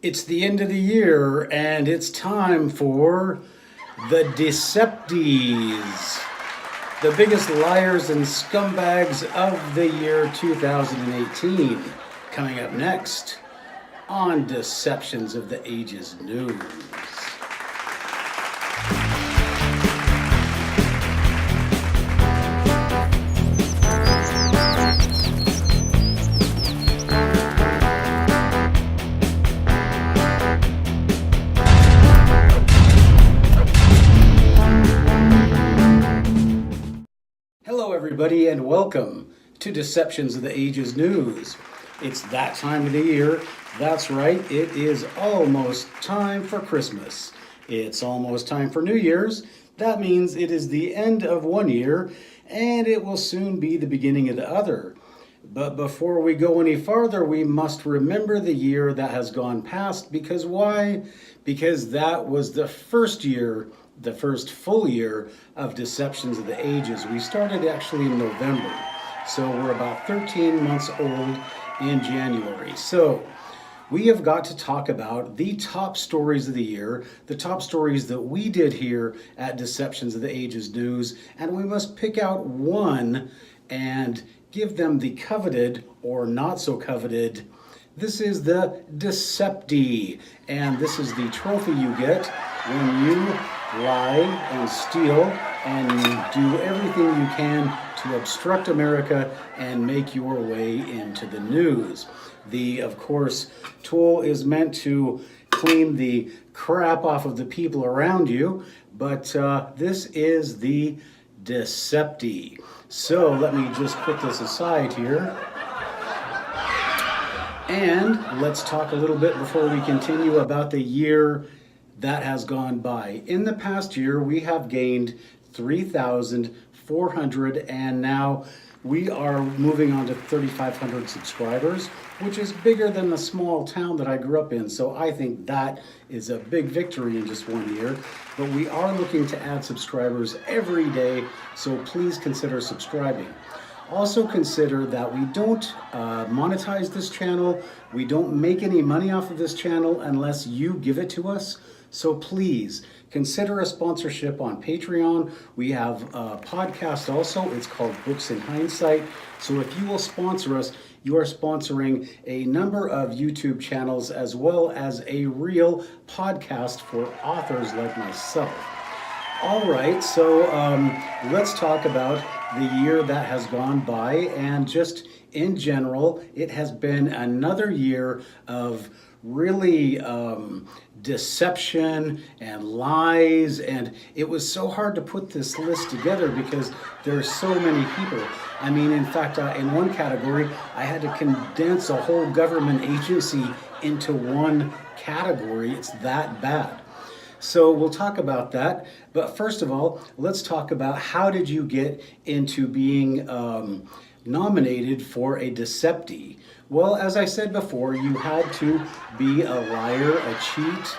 It's the end of the year and it's time for the Decepties, the biggest liars and scumbags of the year 2018. Coming up next on Deceptions of the Ages News. Hello everybody and welcome to Deceptions of the Ages News. It's that time of the year. That's right, it is almost time for Christmas. It's almost time for New Year's. That means it is the end of one year and it will soon be the beginning of the other. But before we go any farther, we must remember the year that has gone past. Because why? Because that was the first year, the first full year of Deceptions of the Ages. We started actually in November. So we're about 13 months old in January. So we have got to talk about the top stories of the year, the top stories that we did here at Deceptions of the Ages News, and we must pick out one and give them the coveted or not so coveted. This is the Decepty, and this is the trophy you get when you lie and steal and do everything you can to obstruct America and make your way into the news. The, of course, tool is meant to clean the crap off of the people around you, but this is the Decepty. So let me just put this aside here. And let's talk a little bit before we continue about the year that has gone by. In the past year, we have gained 3,400 and now we are moving on to 3,500 subscribers, which is bigger than the small town that I grew up in. So I think that is a big victory in just 1 year. But we are looking to add subscribers every day, so please consider subscribing. Also consider that we don't monetize this channel. We don't make any money off of this channel unless you give it to us. So please consider a sponsorship on Patreon. We have a podcast also. It's called Books in Hindsight. So if you will sponsor us, you are sponsoring a number of YouTube channels as well as a real podcast for authors like myself. All right, so let's talk about the year that has gone by, and just in general, it has been another year of really deception and lies, and it was so hard to put this list together because there's so many people. I mean, in fact, in one category, I had to condense a whole government agency into one category. It's that bad. So we'll talk about that. But first of all, let's talk about how did you get into being nominated for a Decepty. Well, as I said before, you had to be a liar, a cheat,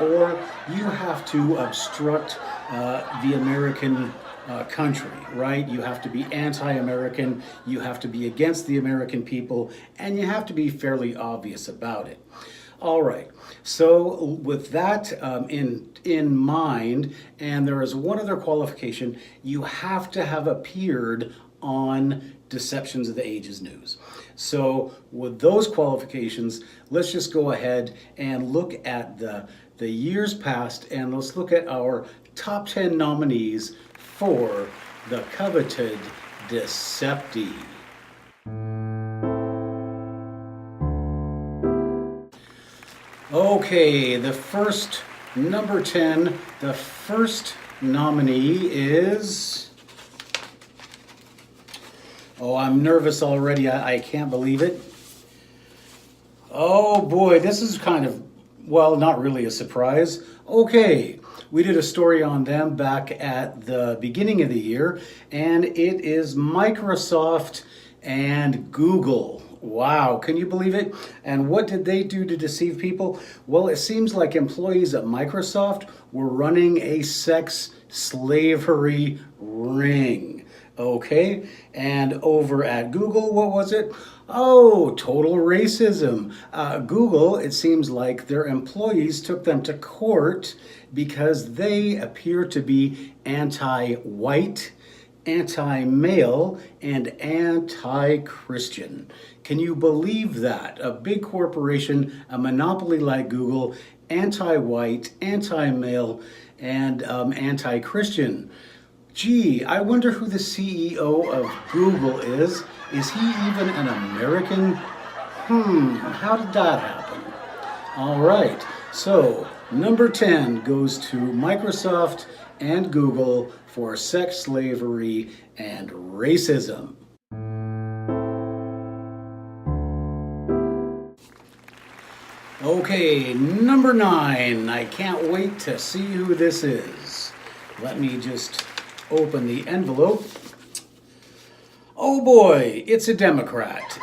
or you have to obstruct the American country, right? You have to be anti-American, you have to be against the American people, and you have to be fairly obvious about it. All right, so with that in mind, and there is one other qualification, you have to have appeared on Deceptions of the Ages News. So with those qualifications, let's just go ahead and look at the years past, and let's look at our top 10 nominees for the coveted Decepty. Okay, the first, number 10, the first nominee is... Oh, I'm nervous already. I can't believe it. Oh boy, this is kind of, well, not really a surprise. Okay, we did a story on them back at the beginning of the year, and it is Microsoft and Google. Wow, can you believe it? And what did they do to deceive people? Well, it seems like employees at Microsoft were running a sex slavery ring. Okay, and over at Google, what was it? Oh, total racism. Google, it seems like their employees took them to court because they appear to be anti-white, anti-male, and anti-Christian. Can you believe that? A big corporation, a monopoly like Google, anti-white, anti-male, and anti-Christian. Gee, I wonder who the CEO of Google is. Is he even an American? How did that happen? All right, so number 10 goes to Microsoft and Google for sex slavery and racism. Okay, number 9. I can't wait to see who this is. Let me just open the envelope. Oh boy, it's a Democrat.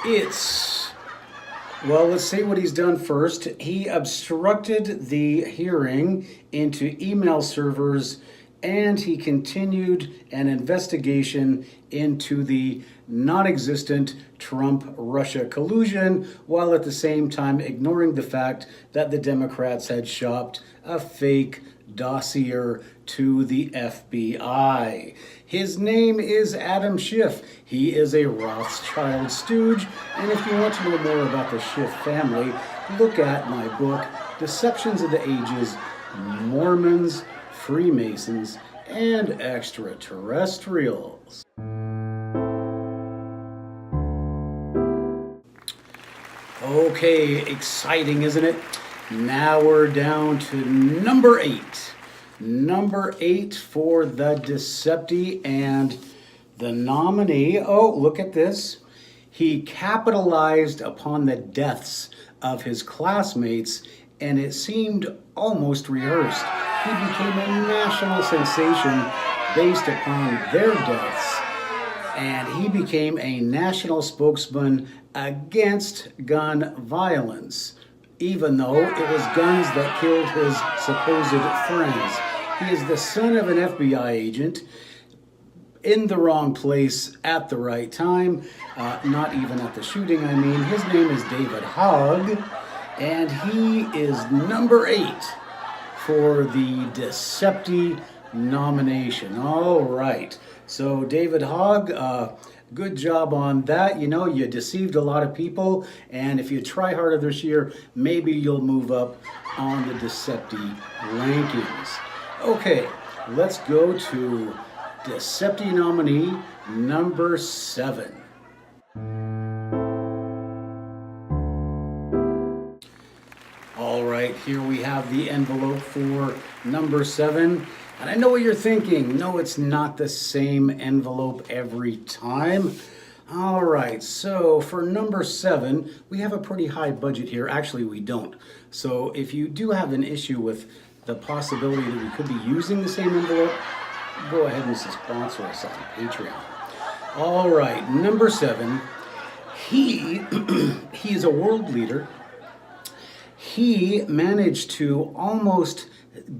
Well, let's see what he's done first. He obstructed the hearing into email servers, and he continued an investigation into the non-existent Trump-Russia collusion, while at the same time ignoring the fact that the Democrats had shopped a fake dossier to the FBI. His name is Adam Schiff. He is a Rothschild stooge, and if you want to know more about the Schiff family, look at my book, Deceptions of the Ages, Mormons, Freemasons, and Extraterrestrials. Okay, exciting, isn't it? Now we're down to number 8. Number 8 for the Decepty, and the nominee, oh, look at this. He capitalized upon the deaths of his classmates, and it seemed almost rehearsed. He became a national sensation based upon their deaths, and he became a national spokesman against gun violence, even though it was guns that killed his supposed friends. He is the son of an FBI agent, in the wrong place at the right time, not even at the shooting, I mean. His name is David Hogg, and he is number 8 for the Decepty nomination. All right, so David Hogg, good job on that. You know, you deceived a lot of people, and if you try harder this year, maybe you'll move up on the Decepty rankings. Okay, let's go to Decepty nominee number 7. All right, here we have the envelope for number 7. And I know what you're thinking. No, it's not the same envelope every time. All right, so for number 7, we have a pretty high budget here. Actually, we don't. So if you do have an issue with the possibility that we could be using the same envelope, go ahead and sponsor us on Patreon. All right, number 7, he is a world leader. He managed to almost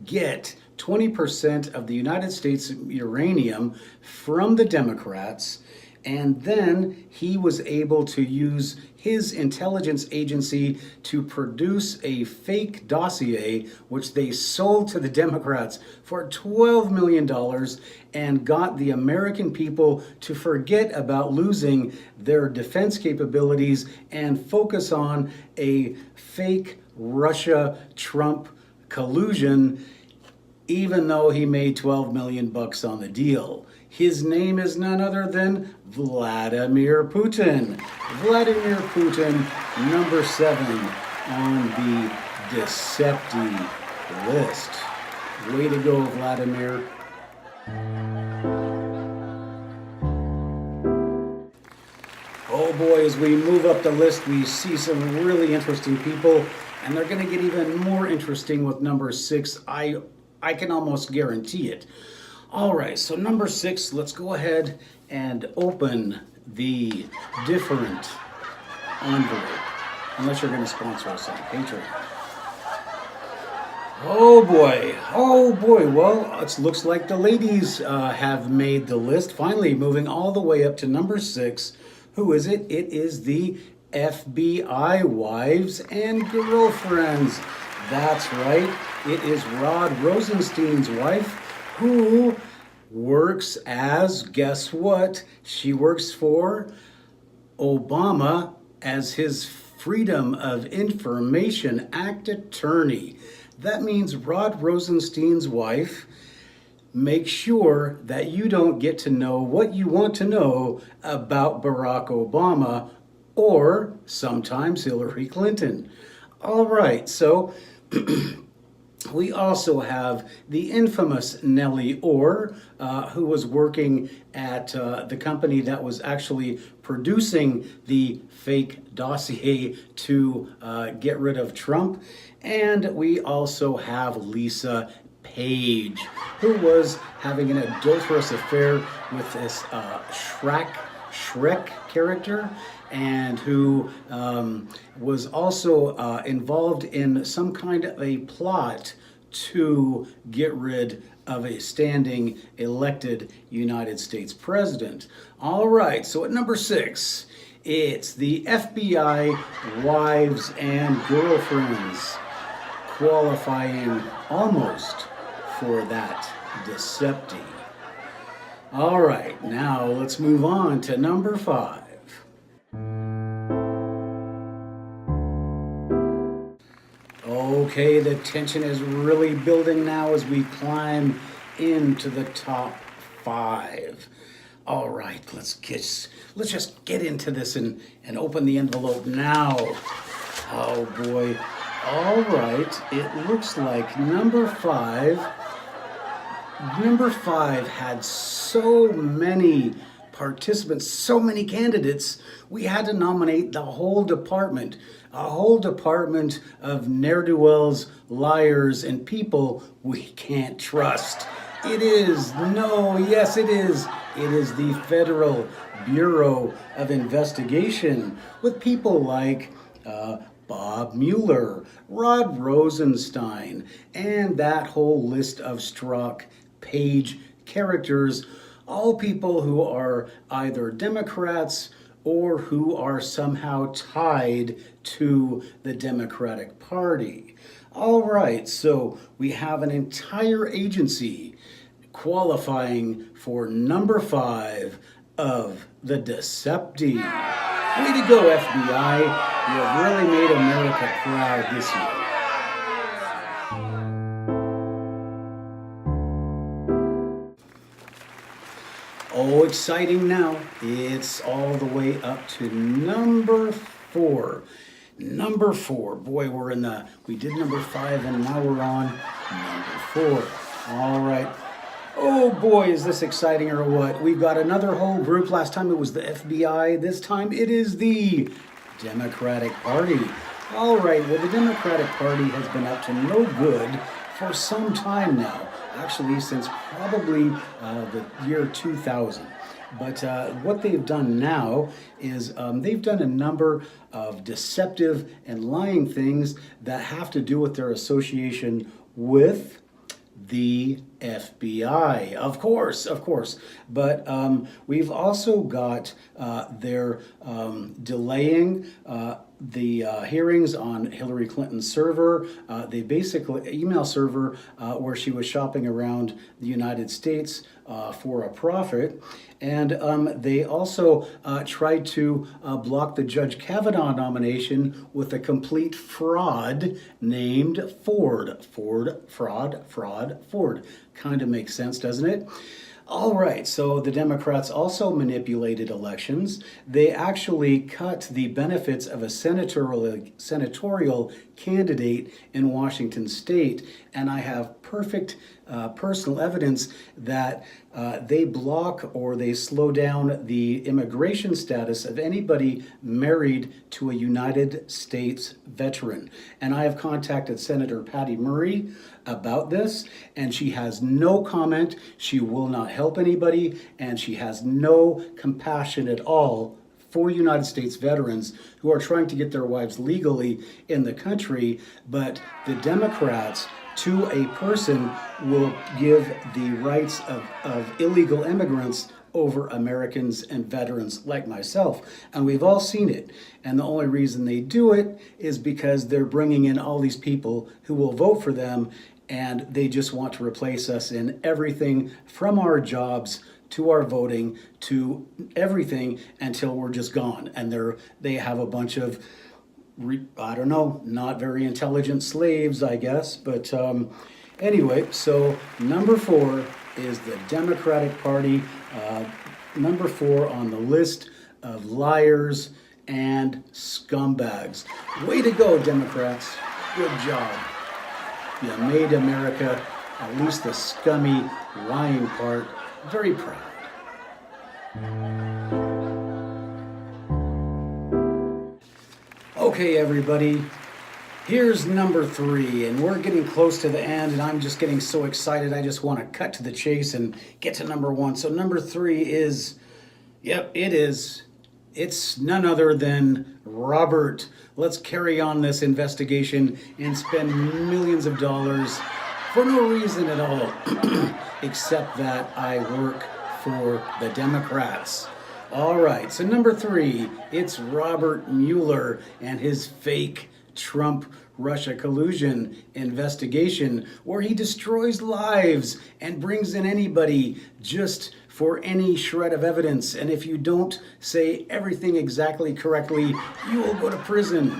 get 20% of the United States uranium from the Democrats, and then he was able to use his intelligence agency to produce a fake dossier, which they sold to the Democrats for $12 million, and got the American people to forget about losing their defense capabilities and focus on a fake Russia-Trump collusion, even though he made $12 million on the deal. His name is none other than Vladimir Putin. Vladimir Putin, number 7 on the Decepty list. Way to go, Vladimir. Oh boy, as we move up the list, we see some really interesting people, and they're going to get even more interesting with number 6. I can almost guarantee it. All right, so number 6, let's go ahead and open the different envelope, unless you're going to sponsor us on Patreon. Oh boy, well, it looks like the ladies have made the list. Finally, moving all the way up to number 6. Who is it? It is the FBI wives and girlfriends. That's right, it is Rod Rosenstein's wife who works as, guess what? She works for Obama as his Freedom of Information Act attorney. That means Rod Rosenstein's wife makes sure that you don't get to know what you want to know about Barack Obama or sometimes Hillary Clinton. All right, so we also have the infamous Nellie Orr, who was working at the company that was actually producing the fake dossier to get rid of Trump. And we also have Lisa Page, who was having an adulterous affair with this Shrek character, and who was also involved in some kind of a plot to get rid of a standing elected United States president. All right, so at number 6, it's the FBI wives and girlfriends, qualifying almost for that Decepty. All right, now let's move on to number 5. Okay, the tension is really building now as we climb into the top 5. All right, let's just get into this and open the envelope now. Oh boy. All right, it looks like number 5 had so many participants, so many candidates, we had to nominate the whole department, a whole department of ne'er-do-wells, liars, and people we can't trust. It is the Federal Bureau of Investigation, with people like Bob Mueller, Rod Rosenstein, and that whole list of Strzok Page characters, all people who are either Democrats or who are somehow tied to the Democratic Party. All right, so we have an entire agency qualifying for number 5 of the Decepties. Way to go, FBI. You have really made America proud this year. Oh, exciting now. It's all the way up to number 4. Number 4. Boy, we did number 5 and now we're on number 4. All right. Oh boy, is this exciting or what? We've got another whole group. Last time it was the FBI. This time it is the Democratic Party. All right, well, the Democratic Party has been up to no good for some time now. Actually, since probably the year 2000. But what they've done now is they've done a number of deceptive and lying things that have to do with their association with the FBI, of course. But we've also got their delaying the hearings on Hillary Clinton's server, email server where she was shopping around the United States for a profit. And they also tried to block the Judge Kavanaugh nomination with a complete fraud named Ford. Ford. Kind of makes sense, doesn't it? All right, so the Democrats also manipulated elections. They actually cut the benefits of a senatorial candidate in Washington state, and I have perfect personal evidence that they block or they slow down the immigration status of anybody married to a United States veteran. And I have contacted Senator Patty Murray about this, and she has no comment. She will not help anybody, and she has no compassion at all for United States veterans who are trying to get their wives legally in the country. But the Democrats, to a person, will give the rights of illegal immigrants over Americans and veterans like myself. And we've all seen it. And the only reason they do it is because they're bringing in all these people who will vote for them, and they just want to replace us in everything from our jobs to our voting to everything until we're just gone. And they have a bunch of, I don't know, not very intelligent slaves, I guess. But anyway, so number 4 is the Democratic Party, number 4 on the list of liars and scumbags. Way to go, Democrats. Good job. You made America, at least the scummy, lying part, very proud. Okay, everybody, here's number 3, and we're getting close to the end, and I'm just getting so excited. I just want to cut to the chase and get to number 1. So number 3 is, yep, it's none other than Robert. Let's carry on this investigation and spend millions of dollars for no reason at all, except that I work for the Democrats. All right, so number 3, it's Robert Mueller and his fake Trump-Russia collusion investigation, where he destroys lives and brings in anybody just for any shred of evidence. And if you don't say everything exactly correctly, you will go to prison.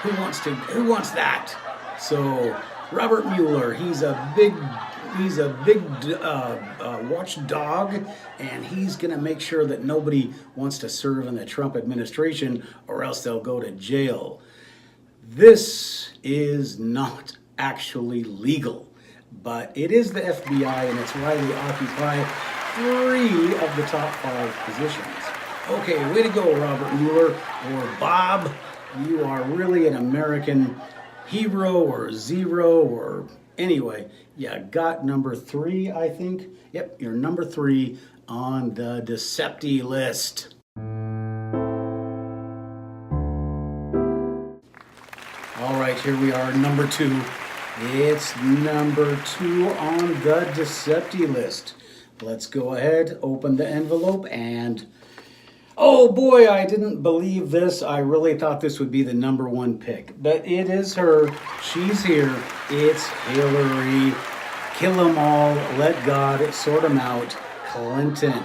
Who wants that? So Robert Mueller, he's a big watchdog, and he's gonna make sure that nobody wants to serve in the Trump administration, or else they'll go to jail. This is not actually legal, but it is the FBI, and it's why they occupy 3 of the top 5 positions. Okay, way to go, Robert Mueller, or Bob. You are really an American hero, or zero, or anyway, you got number 3, I think. Yep, you're number 3 on the Decepty list. All right, here we are, number 2. It's number 2 on the Decepty list. Let's go ahead, open the envelope, and oh boy, I didn't believe this. I really thought this would be the number 1 pick, but it is her. She's here. It's Hillary. Kill 'em all, let God sort 'em out, Clinton.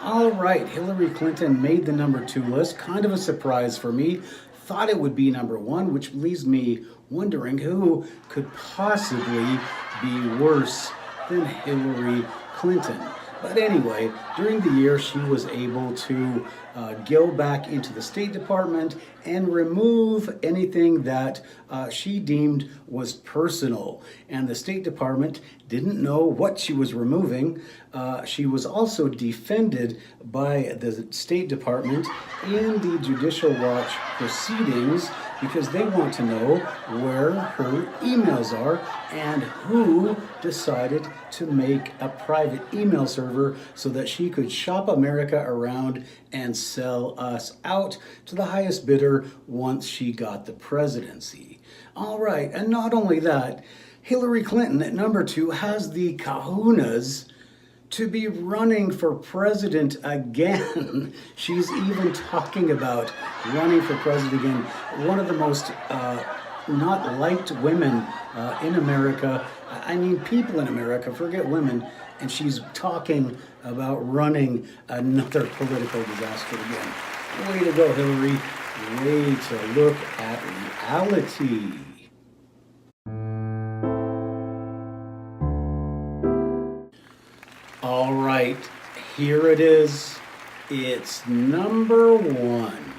All right, Hillary Clinton made the number 2 list. Kind of a surprise for me. Thought it would be number 1, which leaves me wondering who could possibly be worse than Hillary Clinton. But anyway, during the year, she was able to go back into the State Department and remove anything that she deemed was personal. And the State Department didn't know what she was removing. She was also defended by the State Department in the Judicial Watch proceedings, because they want to know where her emails are and who decided to make a private email server so that she could shop America around and sell us out to the highest bidder once she got the presidency. All right, and not only that, Hillary Clinton at number 2 has the kahunas to be running for president again. She's even talking about running for president again. One of the most not liked women in America. I mean, people in America, forget women. And she's talking about running another political disaster again. Way to go, Hillary. Way to look at reality. All right, here it is. It's number 1.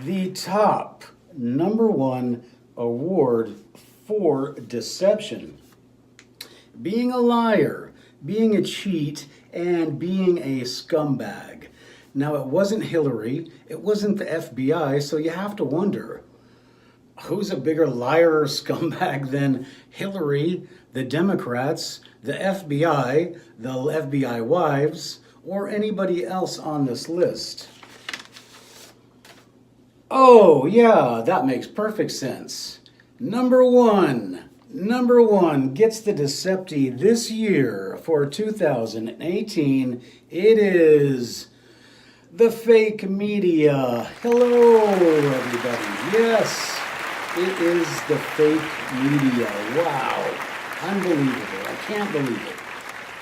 The top number 1 award for deception. Being a liar, being a cheat, and being a scumbag. Now, it wasn't Hillary, it wasn't the FBI, so you have to wonder, who's a bigger liar or scumbag than Hillary, the Democrats, the FBI wives, or anybody else on this list? Oh, yeah, that makes perfect sense. Number 1, Number one gets the Decepty this year for 2018. It is the fake media. Hello, everybody. Yes, it is the fake media. Wow. Unbelievable. I can't believe it.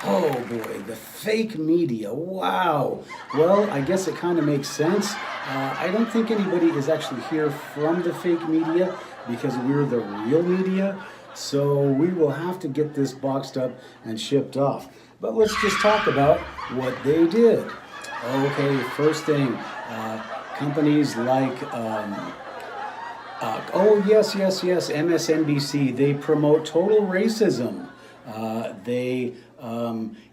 Oh boy, the fake media. Wow. Well, I guess it kind of makes sense. I don't think anybody is actually here from the fake media because we're the real media. So we will have to get this boxed up and shipped off. But let's just talk about what they did. Okay, first thing, companies like, MSNBC, they promote total racism. They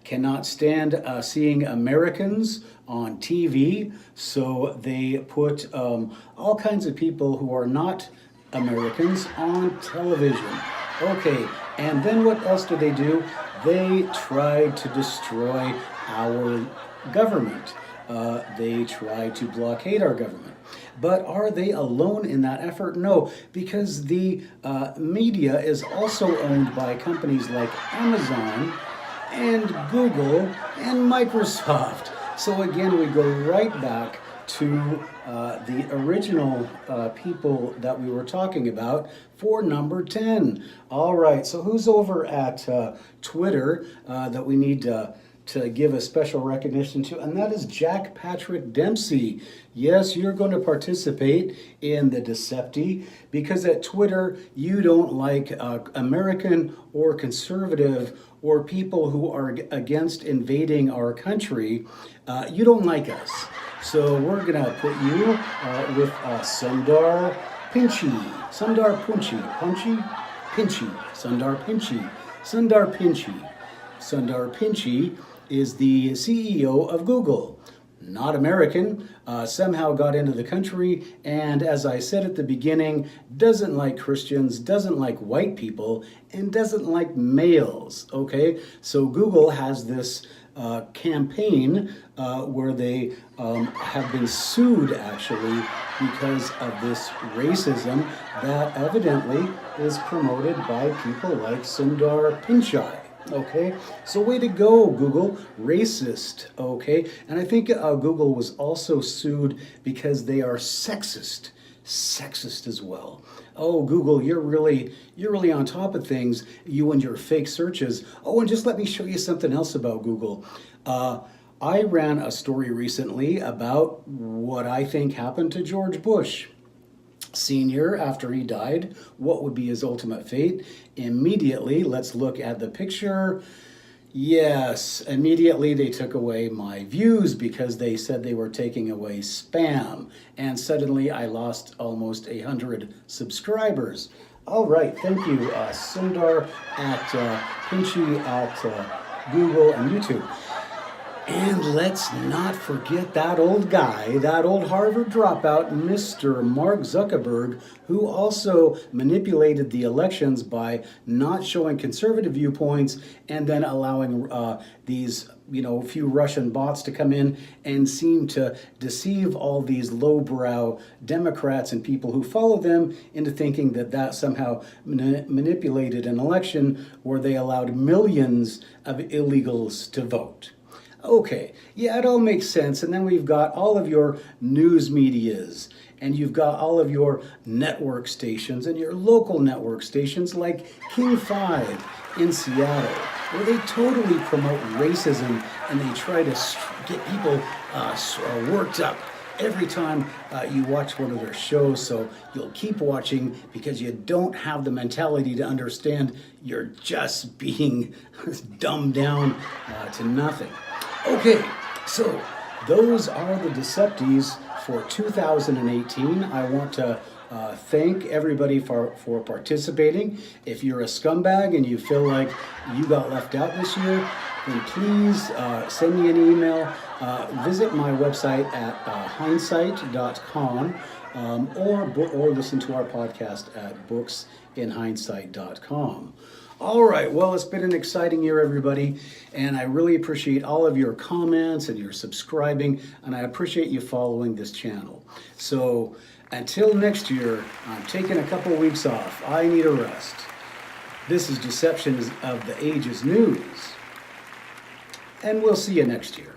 cannot stand seeing Americans on TV, so they put all kinds of people who are not Americans on television. Okay, and then what else do? They tried to destroy our government. They tried to blockade our government. But are they alone in that effort? No, because the media is also owned by companies like Amazon and Google and Microsoft. So again, we go right back to the original people that we were talking about for number 10. All right, so who's over at Twitter that we need to give a special recognition to? And that is Jack Patrick Dempsey. Yes, you're going to participate in the Decepty because at Twitter you don't like American or conservative or people who are against invading our country. You don't like us. So we're going to put you with Sundar Pinchy. Sundar Pinchy. Sundar Pinchy. Sundar Pinchy. Sundar Pinchy is the CEO of Google. Not American, somehow got into the country, and as I said at the beginning, doesn't like Christians, doesn't like white people, and doesn't like males, okay? So Google has this campaign where they have been sued, actually, because of this racism that evidently is promoted by people like Sundar Pichai. Okay, so way to go, Google. Racist, okay? And I think Google was also sued because they are sexist. Sexist as well. Oh, Google, you're really on top of things, you and your fake searches. Oh, and just let me show you something else about Google. I ran a story recently about what I think happened to George Bush Senior after he died. What would be his ultimate fate? Immediately, let's look at the picture. Yes, immediately they took away my views because they said they were taking away spam. And suddenly I lost almost 100 subscribers. All right, thank you, Sundar at Pinchy at Google and YouTube. And let's not forget that old guy, that old Harvard dropout, Mr. Mark Zuckerberg, who also manipulated the elections by not showing conservative viewpoints and then allowing these, few Russian bots to come in and seem to deceive all these lowbrow Democrats and people who follow them into thinking that somehow manipulated an election where they allowed millions of illegals to vote. Okay, yeah, it all makes sense. And then we've got all of your news medias, and you've got all of your network stations and your local network stations like King 5 in Seattle, where they totally promote racism and they try to get people worked up every time you watch one of their shows. So you'll keep watching because you don't have the mentality to understand you're just being dumbed down to nothing. Okay, so those are the Decepties for 2018. I want to thank everybody for participating. If you're a scumbag and you feel like you got left out this year, then please send me an email. Visit my website at HEINESSIGHT.com or listen to our podcast at booksinhindsight.com. All right, well, it's been an exciting year, everybody, and I really appreciate all of your comments and your subscribing, and I appreciate you following this channel. So until next year, I'm taking a couple weeks off. I need a rest. This is Deceptions of the Ages News, and we'll see you next year.